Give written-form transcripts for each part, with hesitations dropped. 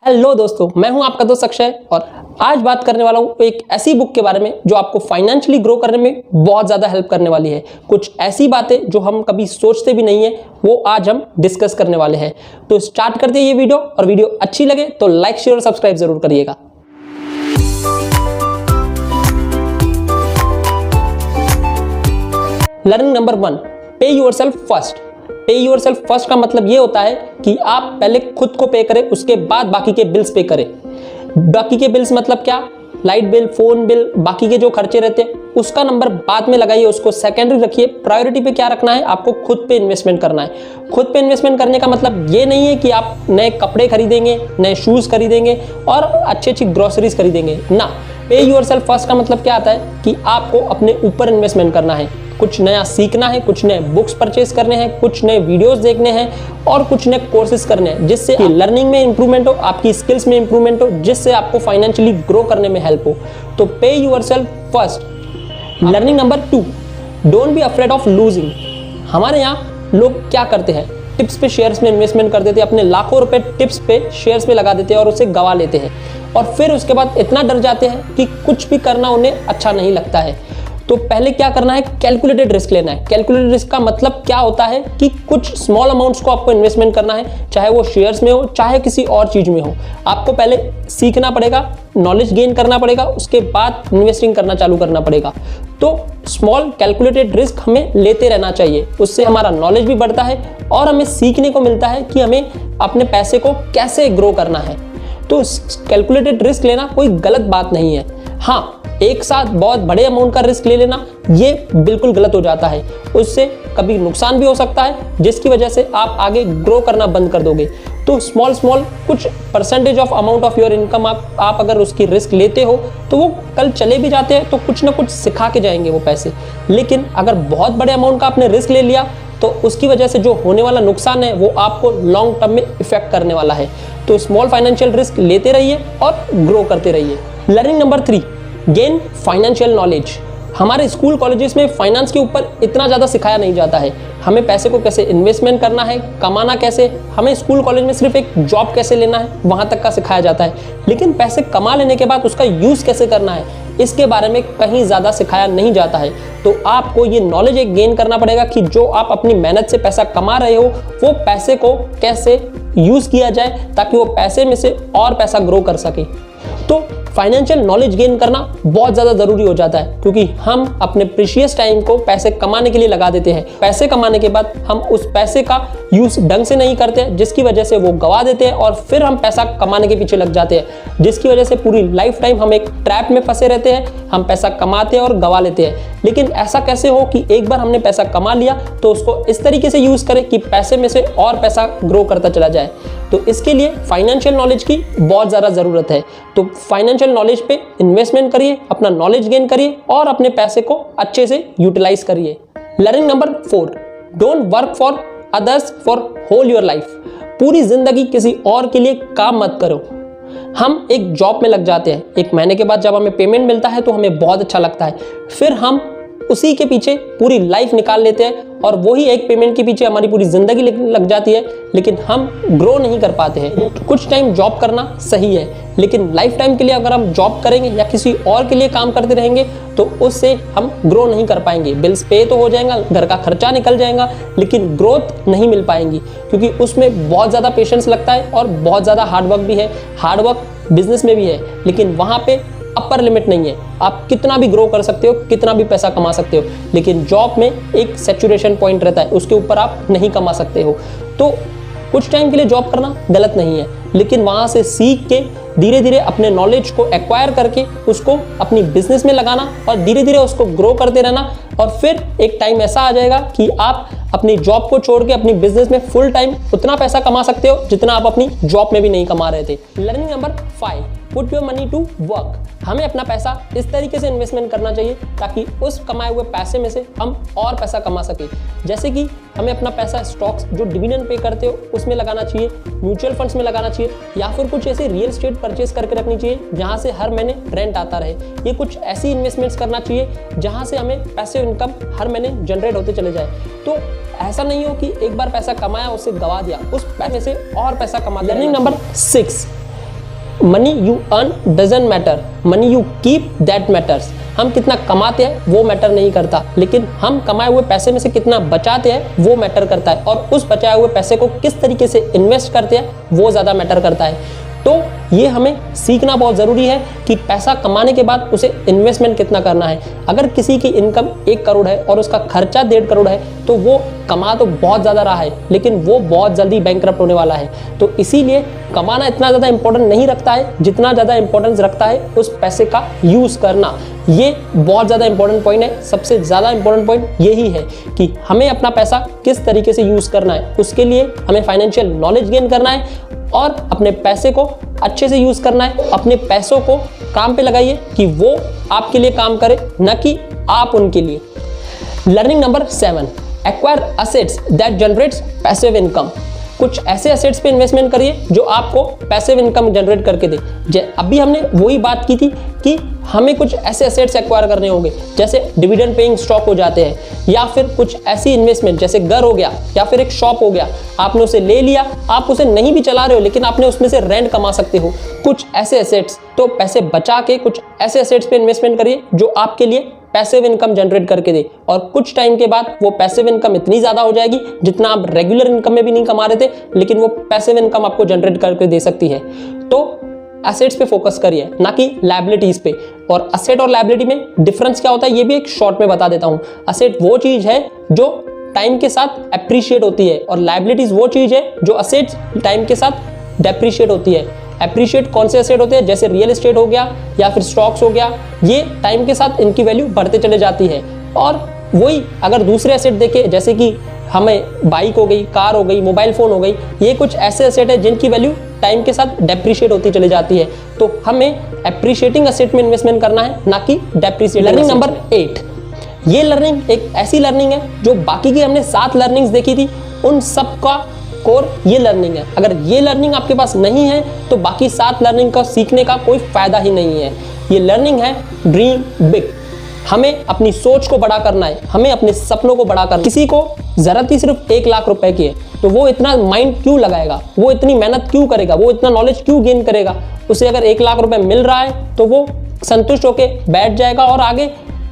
Hello दोस्तों, मैं हूं आपका दोस्त अक्षय और आज बात करने वाला हूं एक ऐसी बुक के बारे में जो आपको फाइनेंशियली ग्रो करने में बहुत ज़्यादा हेल्प करने वाली है। कुछ ऐसी बातें जो हम कभी सोचते भी नहीं है वो आज हम डिस्कस करने वाले हैं। तो स्टार्ट करते हैं ये वीडियो, और वीडियो अच्छी लगे तो लाइक शेयर और सब्सक्राइब जरूर करिएगा। लर्निंग नंबर 1, पे योरसेल्फ फर्स्ट। पे योरसेल्फ फर्स्ट का मतलब ये होता है कि आप पहले खुद को पे करें, उसके बाद बाकी के बिल्स पे करें। बाकी के बिल्स मतलब क्या? लाइट बिल, फोन बिल, बाकी के जो खर्चे रहते हैं उसका नंबर बाद में लगाइए, उसको सेकेंडरी रखिए। प्रायोरिटी पे क्या रखना है? आपको खुद पे इन्वेस्टमेंट करना है। खुद पे इन्वेस्टमेंट करने का मतलब ये नहीं है कि आप नए कपड़े खरीदेंगे, नए शूज़ खरीदेंगे और अच्छी ग्रोसरीज खरीदेंगे ना। पे योरसेल्फ फर्स्ट का मतलब क्या आता है कि आपको अपने ऊपर इन्वेस्टमेंट करना है। कुछ नया सीखना है, कुछ नए बुक्स परचेज करने हैं, कुछ नए वीडियोस देखने हैं और कुछ नए कोर्सेज करने हैं जिससे लर्निंग में इंप्रूवमेंट हो, आपकी स्किल्स में इंप्रूवमेंट हो, जिससे आपको फाइनेंशियली ग्रो करने में हेल्प हो। तो पे yourself first. Learning number 2, don't be afraid of losing. हमारे यहाँ लोग क्या करते हैं? टिप्स पे शेयर्स में इन्वेस्टमेंट कर देते हैं, अपने लाखों रुपए टिप्स पे शेयर्स में लगा देते हैं और उसे गवा लेते हैं, और फिर उसके बाद इतना डर जाते हैं कि कुछ भी करना उन्हें अच्छा नहीं लगता है। तो पहले क्या करना है? कैलकुलेटेड रिस्क लेना है। कैलकुलेटेड रिस्क का मतलब क्या होता है कि कुछ स्मॉल अमाउंट्स को आपको इन्वेस्टमेंट करना है, चाहे वो शेयर्स में हो, चाहे किसी और चीज में हो। आपको पहले सीखना पड़ेगा, नॉलेज गेन करना पड़ेगा, उसके बाद इन्वेस्टिंग करना चालू करना पड़ेगा। तो स्मॉल कैलकुलेटेड रिस्क हमें लेते रहना चाहिए, उससे हमारा नॉलेज भी बढ़ता है और हमें सीखने को मिलता है कि हमें अपने पैसे को कैसे ग्रो करना है। तो कैलकुलेटेड रिस्क लेना कोई गलत बात नहीं है। हाँ, एक साथ बहुत बड़े अमाउंट का रिस्क ले लेना ये बिल्कुल गलत हो जाता है। उससे कभी नुकसान भी हो सकता है जिसकी वजह से आप आगे ग्रो करना बंद कर दोगे। तो स्मॉल कुछ percentage of amount of your income आप अगर उसकी रिस्क लेते हो तो वो कल चले भी जाते हैं तो कुछ ना कुछ सिखा के जाएंगे वो पैसे। लेकिन अगर बहुत बड़े अमाउंट का आपने रिस्क ले लिया तो उसकी वजह से जो होने वाला नुकसान है वो आपको लॉन्ग टर्म में इफेक्ट करने वाला है। तो स्मॉल फाइनेंशियल रिस्क लेते रहिए और ग्रो करते रहिए। Learning number 3, gain financial knowledge. हमारे स्कूल कॉलेजेस में फाइनेंस के ऊपर इतना ज़्यादा सिखाया नहीं जाता है। हमें पैसे को कैसे इन्वेस्टमेंट करना है, कमाना कैसे, हमें स्कूल कॉलेज में सिर्फ एक जॉब कैसे लेना है वहाँ तक का सिखाया जाता है। लेकिन पैसे कमा लेने के बाद उसका यूज़ कैसे करना है इसके बारे में कहीं ज़्यादा सिखाया नहीं जाता है। तो आपको ये नॉलेज एक गेन करना पड़ेगा कि जो आप अपनी मेहनत से पैसा कमा रहे हो वो पैसे को कैसे यूज़ किया जाए ताकि वो पैसे में से और पैसा ग्रो कर सके। तो फाइनेंशियल नॉलेज गेन करना बहुत ज़्यादा ज़रूरी हो जाता है क्योंकि हम अपने प्रीशियस टाइम को पैसे कमाने के लिए लगा देते हैं। पैसे कमाने के बाद हम उस पैसे का यूज़ ढंग से नहीं करते जिसकी वजह से वो गवा देते हैं और फिर हम पैसा कमाने के पीछे लग जाते हैं, जिसकी वजह से पूरी लाइफ टाइम हम एक ट्रैप में फंसे रहते हैं। हम पैसा कमाते हैं और गवा लेते हैं। लेकिन ऐसा कैसे हो कि एक बार हमने पैसा कमा लिया तो उसको इस तरीके से यूज़ करें कि पैसे में से और पैसा ग्रो करता चला जाए। तो इसके लिए फाइनेंशियल नॉलेज की बहुत ज़्यादा ज़रूरत है। तो फाइनेंशियल नॉलेज पे इन्वेस्टमेंट करिए, अपना नॉलेज गेन करिए और अपने पैसे को अच्छे से यूटिलाइज करिए। Learning number 4, don't work for others for whole your life. पूरी जिंदगी किसी और के लिए काम मत करो। हम एक जॉब में लग जाते हैं, एक महीने के बाद जब हमें पेमेंट मिलता है तो हमें बहुत अच्छा लगता है, फिर हम उसी के पीछे पूरी लाइफ निकाल लेते हैं और वही एक पेमेंट के पीछे हमारी पूरी जिंदगी लग जाती है, लेकिन हम ग्रो नहीं कर पाते हैं। कुछ टाइम जॉब करना सही है, लेकिन लाइफ टाइम के लिए अगर हम जॉब करेंगे या किसी और के लिए काम करते रहेंगे तो उससे हम ग्रो नहीं कर पाएंगे। बिल्स पे तो हो जाएगा, घर का खर्चा निकल जाएगा, लेकिन ग्रोथ नहीं मिल पाएंगी क्योंकि उसमें बहुत ज़्यादा पेशेंस लगता है और बहुत ज़्यादा हार्डवर्क भी है। हार्डवर्क बिजनेस में भी है, लेकिन वहाँ पे अपर लिमिट नहीं है। आप कितना भी ग्रो कर सकते हो, कितना भी पैसा कमा सकते हो, लेकिन जॉब में एक सैचुरेशन पॉइंट रहता है, उसके ऊपर आप नहीं कमा सकते हो। तो कुछ टाइम के लिए जॉब करना गलत नहीं है, लेकिन वहाँ से सीख के धीरे धीरे अपने नॉलेज को एक्वायर करके उसको अपनी बिजनेस में लगाना और धीरे धीरे उसको ग्रो करते रहना। और फिर एक टाइम ऐसा आ जाएगा कि आप अपनी जॉब को छोड़ के अपनी बिजनेस में फुल टाइम उतना पैसा कमा सकते हो जितना आप अपनी जॉब में भी नहीं कमा रहे थे। Learning number 5, put your money to work. हमें अपना पैसा इस तरीके से इन्वेस्टमेंट करना चाहिए ताकि उस कमाए हुए पैसे में से हम और पैसा कमा सके। जैसे कि हमें अपना पैसा स्टॉक्स जो डिविडेंड पे करते हो उसमें लगाना चाहिए, म्यूचुअल फंड्स में लगाना चाहिए, या फिर कुछ ऐसे रियल एस्टेट परचेज करके रखनी चाहिए जहां से हर महीने रेंट आता रहे। ये कुछ ऐसी इन्वेस्टमेंट्स करना चाहिए जहां से हमें पैसे इनकम हर महीने जनरेट होते चले जाए। तो ऐसा नहीं हो कि एक बार पैसा कमाया उसे गवा दिया, उस पैसे से और पैसा कमा। Learning number 6, money you earn doesn't matter, money you keep that matters. हम कितना कमाते हैं वो मैटर नहीं करता, लेकिन हम कमाए हुए पैसे में से कितना बचाते हैं वो मैटर करता है, और उस बचाए हुए पैसे को किस तरीके से इन्वेस्ट करते हैं वो ज़्यादा मैटर करता है। तो ये हमें सीखना बहुत ज़रूरी है कि पैसा कमाने के बाद उसे इन्वेस्टमेंट कितना करना है। अगर किसी की इनकम 1 करोड़ है और उसका खर्चा 1.5 करोड़ है तो वो कमा तो बहुत ज़्यादा रहा है, लेकिन वो बहुत जल्दी बैंकरप्ट होने वाला है। तो इसीलिए कमाना इतना ज़्यादा इंपॉर्टेंट नहीं रखता है जितना ज़्यादा इंपॉर्टेंस रखता है उस पैसे का यूज़ करना। ये बहुत ज़्यादा इंपॉर्टेंट पॉइंट है। सबसे ज़्यादा इंपॉर्टेंट पॉइंट यही है कि हमें अपना पैसा किस तरीके से यूज़ करना है, उसके लिए हमें फाइनेंशियल नॉलेज गेन करना है और अपने पैसे को अच्छे से यूज़ करना है। अपने पैसों को काम पे लगाइए कि वो आपके लिए काम करे, न कि आप उनके लिए। Learning number 7, acquire assets that generates passive income. कुछ ऐसे असेट्स पे इन्वेस्टमेंट करिए जो आपको पैसिव इनकम जनरेट करके दे। अभी हमने वही बात की थी कि हमें कुछ ऐसे असेट्स एक्वायर करने होंगे जैसे डिविडेंड पेइंग स्टॉक हो जाते हैं, या फिर कुछ ऐसी इन्वेस्टमेंट जैसे घर हो गया या फिर एक शॉप हो गया। आपने उसे ले लिया, आप उसे नहीं भी चला रहे हो लेकिन आपने उसमें से रेंट कमा सकते हो। कुछ ऐसे असेट्स, तो पैसे बचा के कुछ ऐसे असेट्स पे इन्वेस्टमेंट करिए जो आपके लिए पैसिव इनकम जनरेट करके दे, और कुछ टाइम के बाद वो पैसिव इनकम इतनी ज़्यादा हो जाएगी जितना आप रेगुलर इनकम में भी नहीं कमा रहे थे, लेकिन वो पैसिव इनकम आपको जनरेट करके दे सकती है। तो एसेट्स पे फोकस करिए, ना कि लायबिलिटीज पे। और असेट और लायबिलिटी में डिफरेंस क्या होता है ये भी एक शॉर्ट में बता देता हूँ। असेट वो चीज़ है जो टाइम के साथ अप्रिशिएट होती है, और लायबिलिटीज वो चीज़ है जो असेट्स टाइम के साथ डेप्रिशिएट होती है। अप्रिशिएट कौन से असेट होते हैं, जैसे रियल एस्टेट हो गया या फिर स्टॉक्स हो गया, ये टाइम के साथ इनकी वैल्यू बढ़ते चले जाती है। और वही अगर दूसरे असेट देखें, जैसे कि हमें बाइक हो गई, कार हो गई, मोबाइल फ़ोन हो गई, ये कुछ ऐसे असेट है जिनकी वैल्यू टाइम के साथ डेप्रिशिएट होती चली जाती है। तो हमें अप्रिशिएटिंग असेट में इन्वेस्टमेंट करना है, ना कि डेप्रिशिएटिंग। लर्निंग नंबर 8, ये लर्निंग एक ऐसी लर्निंग है जो बाकी की हमने 7 लर्निंग्स देखी थी उन सब का कोर ये लर्निंग है। अगर ये लर्निंग आपके पास नहीं है तो बाकी 7 लर्निंग का सीखने का कोई फायदा ही नहीं है। ये लर्निंग है ड्रीम बिग। हमें अपनी सोच को बड़ा करना है, हमें अपने सपनों को बड़ा करना। किसी को जरूरत ही सिर्फ 1 लाख रुपए की है तो वो इतना माइंड क्यों लगाएगा, वो इतनी मेहनत क्यों करेगा, वो इतना नॉलेज क्यों गेन करेगा। उसे अगर 1 लाख रुपए मिल रहा है तो वो संतुष्ट होकर बैठ जाएगा और आगे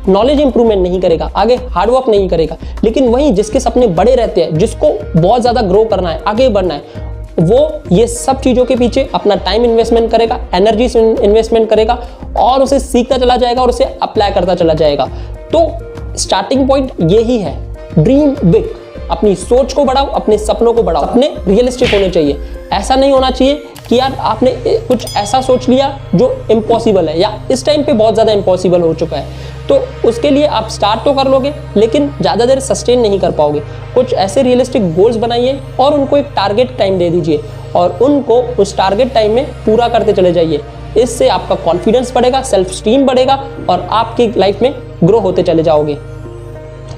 नॉलेज इंप्रूवमेंट नहीं करेगा, आगे हार्डवर्क नहीं करेगा। लेकिन वहीं जिसके सपने बड़े रहते हैं, जिसको बहुत ज़्यादा ग्रो करना है, आगे बढ़ना है, वो ये सब चीज़ों के पीछे अपना टाइम इन्वेस्टमेंट करेगा, एनर्जी इन्वेस्टमेंट करेगा, और उसे सीखता चला जाएगा और उसे अप्लाई करता चला जाएगा। तो स्टार्टिंग पॉइंट यही है, ड्रीम बिग। अपनी सोच को बढ़ाओ, अपने सपनों को बढ़ाओ, अपने रियलिस्टिक होने चाहिए। ऐसा नहीं होना चाहिए कि यार आपने कुछ ऐसा सोच लिया जो इम्पॉसिबल है, या इस टाइम पे बहुत ज़्यादा इम्पॉसिबल हो चुका है, तो उसके लिए आप स्टार्ट तो कर लोगे लेकिन ज़्यादा देर सस्टेन नहीं कर पाओगे। कुछ ऐसे रियलिस्टिक गोल्स बनाइए और उनको एक टारगेट टाइम दे दीजिए और उनको उस टारगेट टाइम में पूरा करते चले जाइए। इससे आपका कॉन्फिडेंस बढ़ेगा, सेल्फ स्टीम बढ़ेगा और आपकी लाइफ में ग्रो होते चले जाओगे।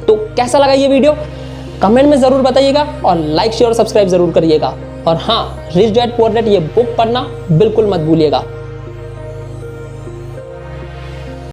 तो कैसा लगा ये वीडियो कमेंट में ज़रूर बताइएगा, और लाइक शेयर और सब्सक्राइब ज़रूर करिएगा। और हाँ, रिच डैड पुअर डैड ये बुक पढ़ना बिल्कुल मत भूलिएगा।